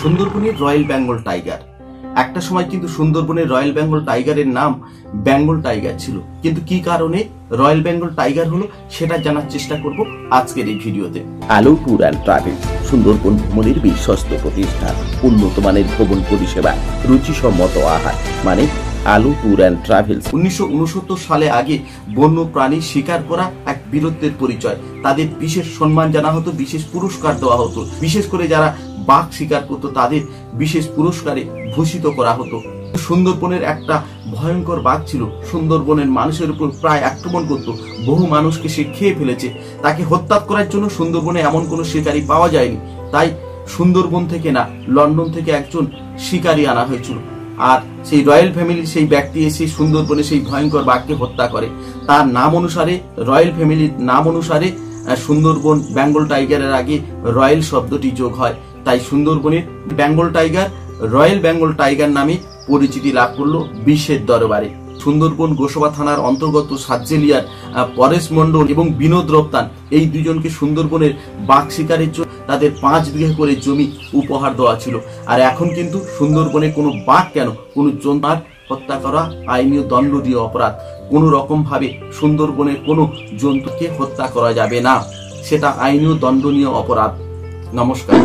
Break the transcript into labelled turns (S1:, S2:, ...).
S1: সুন্দরবনের royal Bengal tiger. একটা সময় কিন্তু সুন্দরবনের রয়্যাল বেঙ্গল টাইগারের নাম বেঙ্গল টাইগার ছিল, কিন্তু কি কারণে রয়্যাল বেঙ্গল টাইগার হলো সেটা জানার চেষ্টা করব আজকের এই ভিডিওতে।
S2: আলো ট্যুর অ্যান্ড ট্রাভেল সুন্দরবন ভ্রমণের বিশ্বস্ত প্রতিষ্ঠান, উন্নত মানের ভ্রমণ পরিষেবা, রুচিসম্মত আহার, মানে আলো ট্যুর অ্যান্ড ট্রাভেলস।
S1: 1969 সালে আগে বন্য প্রাণী শিকার করা এক বীরত্বের পরিচয়। তাদের বিশেষ সম্মান জানা হতো, বিশেষ পুরস্কার দেওয়া হতো। বিশেষ করে যারা বাঘ শিকার করতো তাদের বিশেষ পুরস্কারে ভূষিত করা হতো। সুন্দরবনের একটা ভয়ঙ্কর বাঘ ছিল, সুন্দরবনের মানুষের উপর প্রায় আক্রমণ করত। বহু মানুষকে সে খেয়ে ফেলেছে। তাকে হত্যা করার জন্য সুন্দরবনে এমন কোনো শিকারী পাওয়া যায়নি। তাই সুন্দরবন থেকে না, লন্ডন থেকে একজন শিকারী আনা হয়েছিল। আর সেই রয়্যাল ফ্যামিলির সেই ব্যক্তি এসে সুন্দরবনে সেই ভয়ঙ্কর বাঘকে হত্যা করে। তার নাম অনুসারে, রয়্যাল ফ্যামিলির নাম অনুসারে সুন্দরবন বেঙ্গল টাইগারের আগে রয়্যাল শব্দটি যোগ হয়। তাই সুন্দরবনের Bengal tiger royal Bengal tiger নামে পরিচিতি লাভ করলো বিশ্বের দরবারে। সুন্দরবন গোসবা থানার অন্তর্গত সাতজেলিয়ার পরেশ মন্ডল এবং বিনোদ রপ্তান এই দুজনকে সুন্দরবনের বাঘ শিকারের জন্য তাদের 5 বিঘা করে জমি উপহার দেওয়া ছিল। আর এখন কিন্তু সুন্দরবনে কোনো বাঘ কেন, কোনো জন্তুর হত্যা করা আইনীয় দণ্ডনীয় অপরাধ। কোনো রকম ভাবে সুন্দরবনের কোনো জন্তুকে হত্যা করা যাবে না, সেটা আইনীয় দণ্ডনীয় অপরাধ। নমস্কার।